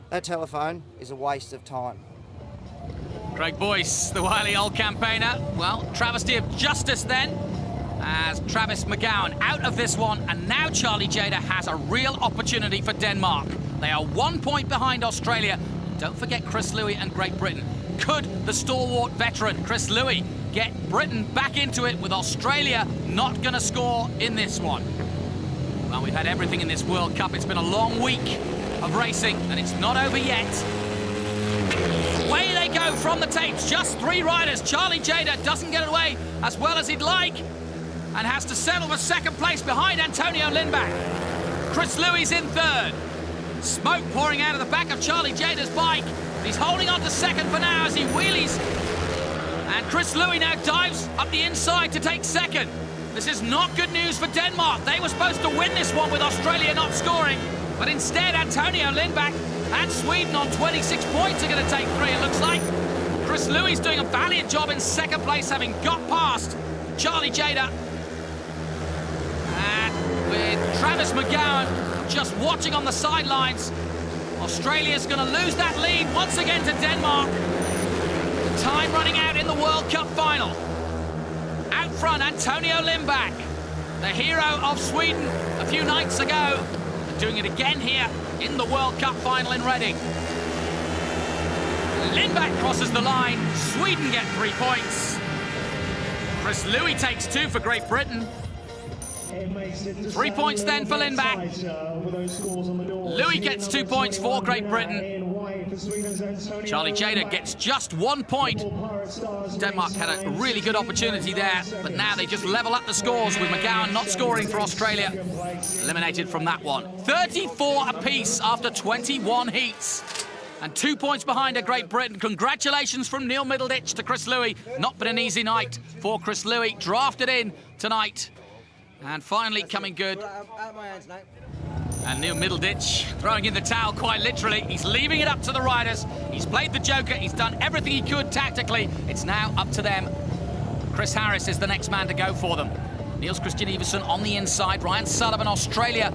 S8: That telephone is a waste of time.
S1: Craig Boyce, the wily old campaigner. Well, travesty of justice then, as Travis McGowan out of this one, and now Charlie Jader has a real opportunity for Denmark. They are 1 point behind Australia. Don't forget Chris Louis and Great Britain. Could the stalwart veteran Chris Louis get Britain back into it, with Australia not going to score in this one? Well, we've had everything in this World Cup. It's been a long week of racing, and it's not over yet. Away they go from the tapes. Just 3 riders. Charlie Jader doesn't get away as well as he'd like, and has to settle for second place behind Antonio Lindback. Chris Louis in third. Smoke pouring out of the back of Charlie Jader's bike. He's holding on to second for now as he wheelies. And Chris Louis now dives up the inside to take second. This is not good news for Denmark. They were supposed to win this one with Australia not scoring, but instead Antonio Lindback and Sweden on 26 points are going to take 3, it looks like. Chris Louis doing a valiant job in second place, having got past Charlie Jader. And with Travis McGowan just watching on the sidelines, Australia's going to lose that lead once again to Denmark. The time running out in the World Cup final. Out front, Antonio Lindback, the hero of Sweden a few nights ago, and doing it again here in the World Cup final in Reading. Lindback crosses the line. Sweden get 3 points. Chris Louis takes 2 for Great Britain. 3 points then for Lindback. Louis gets 2 points for Great Britain. Charlie Jader gets just 1 point. Denmark had a really good opportunity there, but now they just level up the scores with McGowan not scoring for Australia. Eliminated from that one. 34 apiece after 21 heats. And 2 points behind a Great Britain. Congratulations from Neil Middleditch to Chris Louis. Not been an easy night for Chris Louis. Drafted in tonight. And finally coming good. And Neil Middleditch throwing in the towel quite literally. He's leaving it up to the riders. He's played the joker. He's done everything he could tactically. It's now up to them. Chris Harris is the next man to go for them. Niels Christian Iversen on the inside. Ryan Sullivan, Australia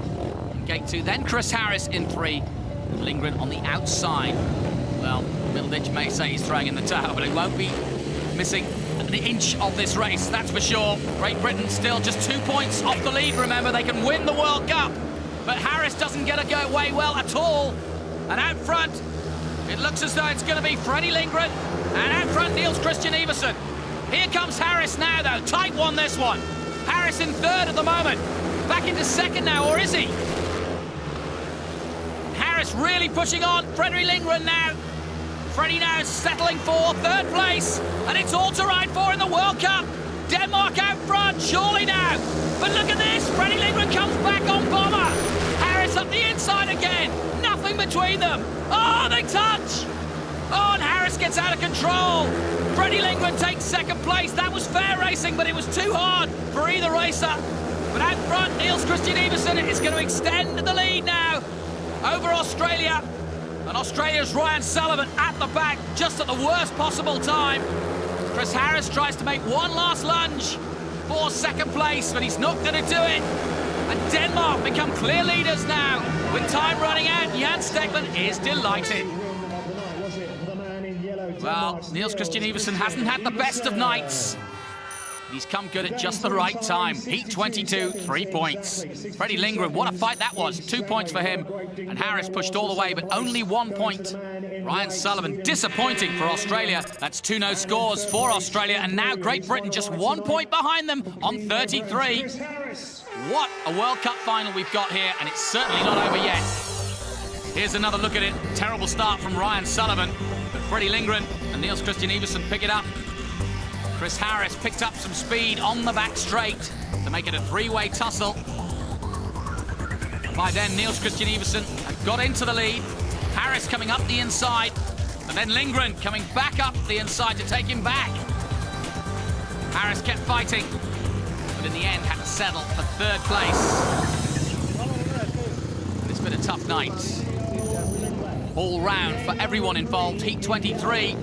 S1: in gate 2. Then Chris Harris in 3. And Lindgren on the outside. Well, Middleditch may say he's throwing in the towel, but he won't be missing an inch of this race, that's for sure. Great Britain still just 2 points off the lead, remember. They can win the World Cup. But Harris doesn't get it away well at all. And out front, it looks as though it's going to be Freddie Lindgren. And out front, Niels Christian Iversen. Here comes Harris now, though. Tight one, this one. Harris in third at the moment. Back into second now, or is he? Harris really pushing on. Freddie Lindgren now. Freddie now settling for third place. And it's all to ride for in the World Cup. Denmark out front, surely now. But look at this. Freddie Lindgren comes back on Bomber. Harris up the inside again. Nothing between them. Oh, they touch. Oh, and Harris gets out of control. Freddie Lindgren takes second place. That was fair racing, but it was too hard for either racer. But out front, Niels Christian Iversen is going to extend the lead now over Australia. And Australia's Ryan Sullivan at the back, just at the worst possible time. Chris Harris tries to make one last lunge for second place, but he's not going to do it. And Denmark become clear leaders now. With time running out, Jan Stegman is delighted. Well, Niels Christian Iversen hasn't had the best of nights. He's come good at just the right time. Heat 22, 3 points. Freddie Lindgren, what a fight that was. 2 points for him. And Harris pushed all the way, but only 1 point. Ryan Sullivan, disappointing for Australia. That's 2 no scores for Australia. And now Great Britain just 1 point behind them on 33. What a World Cup final we've got here, and it's certainly not over yet. Here's another look at it. Terrible start from Ryan Sullivan. But Freddie Lindgren and Niels Christian Iversen pick it up. Chris Harris picked up some speed on the back straight to make it a 3-way tussle. By then, Niels Christian Iversen had got into the lead. Harris coming up the inside, and then Lindgren coming back up the inside to take him back. Harris kept fighting, but in the end had to settle for third place. It's been a tough night all round for everyone involved. Heat 23.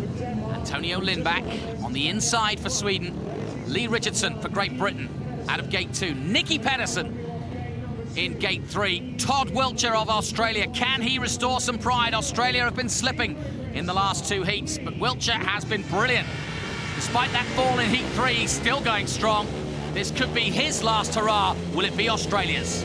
S1: Antonio Lindback on the inside for Sweden. Lee Richardson for Great Britain out of gate 2. Nicky Pedersen in gate 3. Todd Wiltshire of Australia. Can he restore some pride? Australia have been slipping in the last 2 heats, but Wiltshire has been brilliant. Despite that fall in heat 3, he's still going strong. This could be his last hurrah. Will it be Australia's?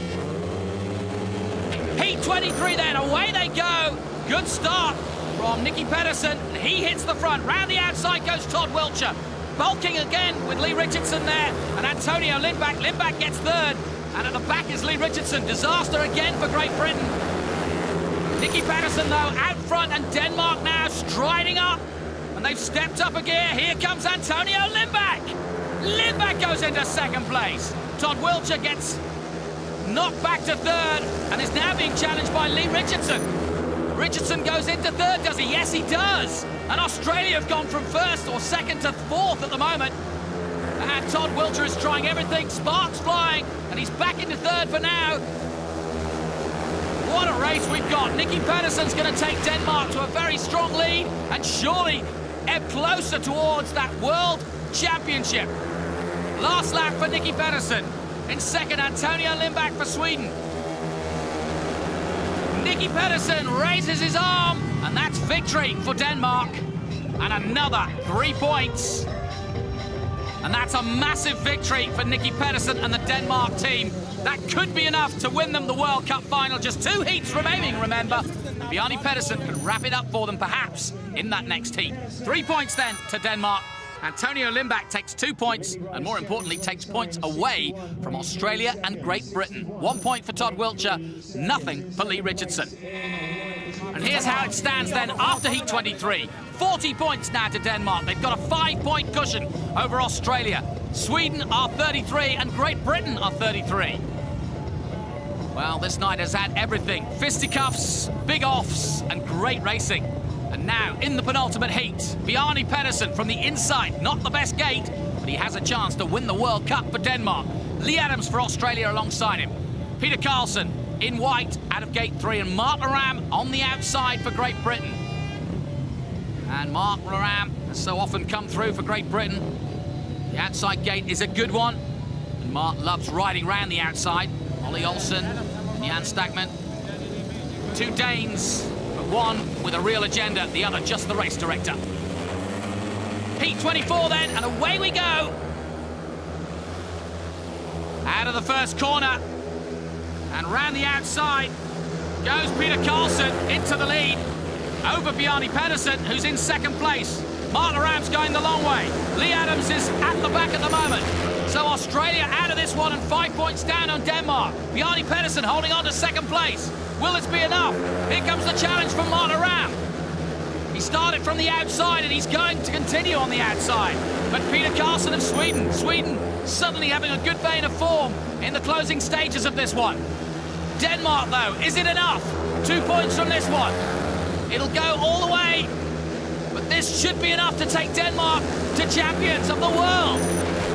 S1: Heat 23 then, away they go. Good start from Nicky Pedersen. He hits the front. Round the outside goes Todd Wiltshire. Bulking again with Lee Richardson there. And Antonio Lindback. Lindback gets third. And at the back is Lee Richardson. Disaster again for Great Britain. Nicky Pedersen, though, out front. And Denmark now striding up. And they've stepped up a gear. Here comes Antonio Lindback. Lindback goes into second place. Todd Wiltshire gets knocked back to third and is now being challenged by Lee Richardson. Richardson goes into third, does he? Yes, he does. And Australia have gone from first or second to fourth at the moment. And Todd Wiltshire is trying everything. Sparks flying, and he's back into third for now. What a race we've got. Nicky Pedersen's going to take Denmark to a very strong lead and surely ebb closer towards that World Championship. Last lap for Nicky Pedersen. In second, Antonio Lindback for Sweden. Nicky Pedersen raises his arm, and that's victory for Denmark. And another 3 points. And that's a massive victory for Nicky Pedersen and the Denmark team. That could be enough to win them the World Cup final. Just 2 heats remaining, remember. Bjarne Pedersen can wrap it up for them, perhaps, in that next heat. 3 points then to Denmark. Antonio Lindback takes 2 points, and more importantly, takes points away from Australia and Great Britain. 1 point for Todd Wiltshire, nothing for Lee Richardson. And here's how it stands then after Heat 23. 40 points now to Denmark. They've got a 5-point cushion over Australia. Sweden are 33 and Great Britain are 33. Well, this night has had everything. Fisticuffs, big offs, and great racing. And now, in the penultimate heat, Bjarne Pedersen from the inside. Not the best gate, but he has a chance to win the World Cup for Denmark. Lee Adams for Australia alongside him. Peter Carlson in white out of gate 3, and Marc Laram on the outside for Great Britain. And Marc Laram has so often come through for Great Britain. The outside gate is a good one, and Marc loves riding round the outside. Ollie Olsen and Jan Stegman. 2 Danes, but one with a real agenda, the other just the race director. Heat 24 then, and away we go. Out of the first corner, and round the outside goes Peter Carlson into the lead over Bjarne Pedersen, who's in second place. Marc Laram's going the long way. Lee Adams is at the back at the moment. So Australia out of this one and 5 points down on Denmark. Bjarne Pedersen holding on to second place. Will this be enough? Here comes the challenge from Marc Laram. He started from the outside and he's going to continue on the outside. But Peter Carlson of Sweden suddenly having a good vein of form in the closing stages of this one. Denmark though, is it enough? 2 points from this one. It'll go all the way, but this should be enough to take Denmark to champions of the world.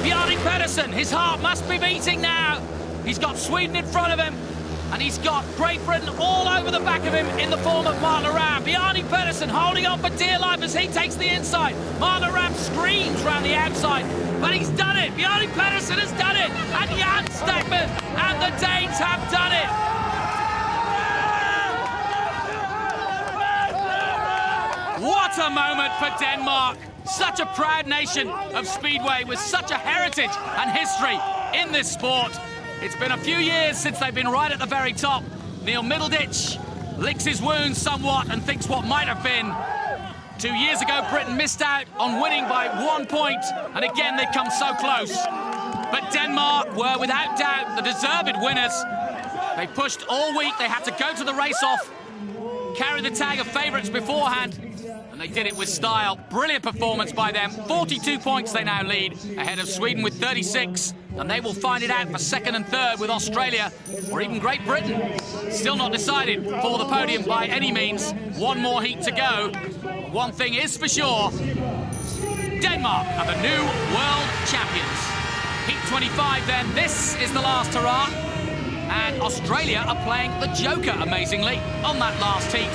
S1: Bjarne Pedersen, his heart must be beating now. He's got Sweden in front of him, and he's got Great Britain all over the back of him in the form of Marc Laram. Bjarne Pedersen holding on for dear life as he takes the inside. Marc Laram screams round the outside, but he's done it. Bjarne Pedersen has done it, and Jan Stegman and the Danes have done it. What a moment for Denmark. Such a proud nation of Speedway with such a heritage and history in this sport. It's been a few years since they've been right at the very top. Neil Middleditch licks his wounds somewhat and thinks what might have been. 2 years ago, Britain missed out on winning by 1 point, and again they've come so close. But Denmark were without doubt the deserved winners. They pushed all week, they had to go to the race-off, carry the tag of favourites beforehand, and they did it with style. Brilliant performance by them. 42 points they now lead, ahead of Sweden with 36, and they will find it out for second and third with Australia or even Great Britain. Still not decided for the podium by any means. One more heat to go. One thing is for sure, Denmark are the new world champions. Heat 25 then, this is the last hurrah. And Australia are playing the Joker, amazingly, on that last heat.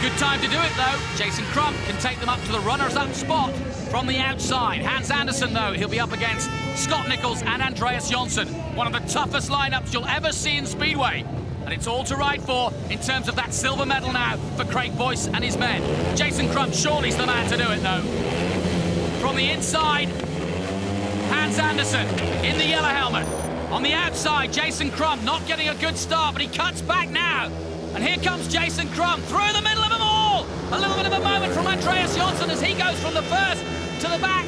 S1: Good time to do it, though. Jason Crump can take them up to the runners-up spot from the outside. Hans Andersen, though, he'll be up against Scott Nicholls and Andreas Jonsson. One of the toughest lineups you'll ever see in Speedway. And it's all to ride for in terms of that silver medal now for Craig Boyce and his men. Jason Crump surely's the man to do it, though. From the inside, Hans Andersen in the yellow helmet. On the outside, Jason Crump not getting a good start, but he cuts back now. And here comes Jason Crump through the middle of them all. A little bit of a moment from Andreas Jonsson as he goes from the first to the back.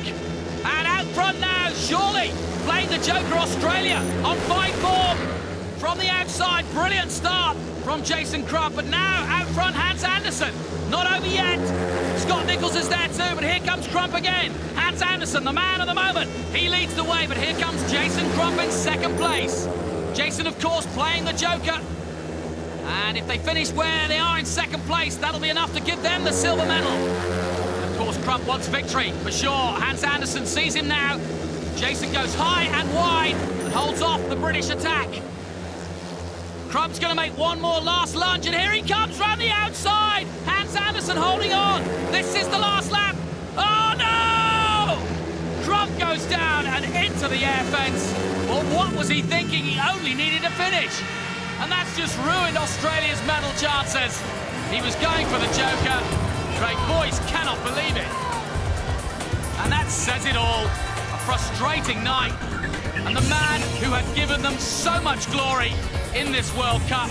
S1: And out front now, surely playing the Joker Australia on fine form. From the outside, brilliant start from Jason Crump, but now out front, Hans Andersen. Not over yet. Scott Nicholls is there too, but here comes Crump again. Hans Andersen, the man of the moment. He leads the way, but here comes Jason Crump in second place. Jason, of course, playing the Joker. And if they finish where they are in second place, that'll be enough to give them the silver medal. Of course, Crump wants victory, for sure. Hans Andersen sees him now. Jason goes high and wide and holds off the British attack. Crump's going to make one more last lunge, and here he comes round the outside. Hans Andersen holding on. This is the last lap. Oh, no! Crump goes down and into the air fence. Well, what was he thinking? He only needed to finish. And that's just ruined Australia's medal chances. He was going for the Joker. Craig Boyce cannot believe it. And that says it all. A frustrating night. And the man who had given them so much glory in this World Cup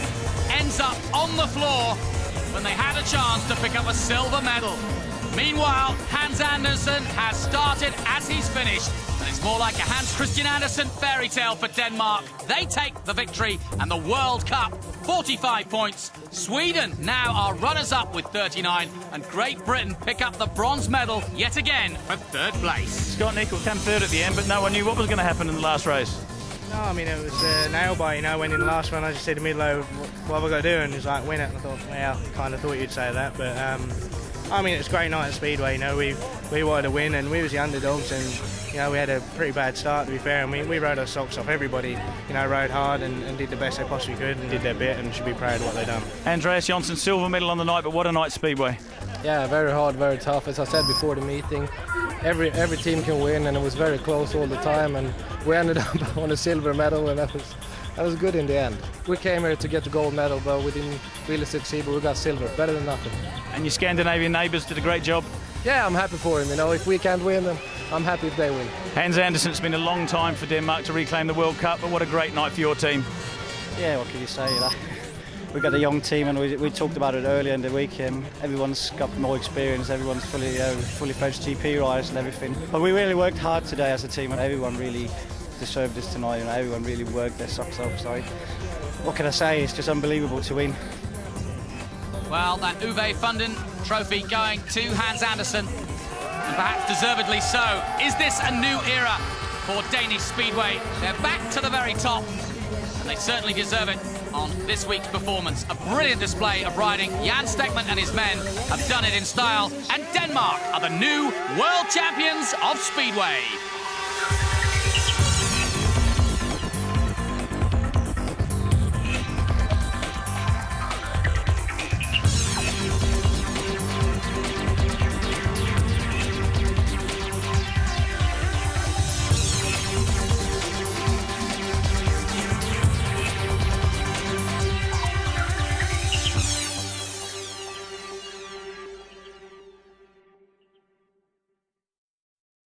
S1: ends up on the floor when they had a chance to pick up a silver medal. Meanwhile, Hans Andersen has started as he's finished, and it's more like a Hans Christian Andersen fairy tale for Denmark. They take the victory and the World Cup, 45 points. Sweden now are runners-up with 39, and Great Britain pick up the bronze medal yet again for third place.
S2: Scott Nicholls came third at the end, but no one knew what was going to happen in the last race.
S6: No, I mean, it was a nail-biter, you know. When in the last one I just said to Midlow, what have I got to do? And he's like, win it. And I thought, well, kind of thought you'd say that. But, I mean, it's a great night at Speedway, you know. We wanted to win, and we was the underdogs, and, you know, we had a pretty bad start, to be fair, and we rode our socks off. Everybody, you know, rode hard and did the best they possibly could and did their bit, and should be proud of what they've done.
S2: Andreas Jonsson, silver medal on the night, but what a night Speedway.
S5: Yeah, very hard, very tough. As I said before the meeting, every team can win, and it was very close all the time, and we ended up on a silver medal, and that was good in the end. We came here to get the gold medal, but we didn't really succeed, but we got silver. Better than nothing.
S2: And your Scandinavian neighbours did a great job.
S5: Yeah, I'm happy for him. You know, if we can't win, then I'm happy if they win.
S2: Hans Andersen, it's been a long time for Denmark to reclaim the World Cup, but what a great night for your team.
S4: Yeah, what can you say? We've got a young team, and we talked about it earlier in the week. Everyone's got more experience. Everyone's fully fledged GP riders and everything. But we really worked hard today as a team, and everyone really deserved this tonight. You know, everyone really worked their socks off. So what can I say? It's just unbelievable to win.
S1: Well, that Uwe Funden trophy going to Hans Andersen, and perhaps deservedly so. Is this a new era for Danish Speedway? They're back to the very top, and they certainly deserve it on this week's performance. A brilliant display of riding. Jan Stekman and his men have done it in style, and Denmark are the new world champions of Speedway.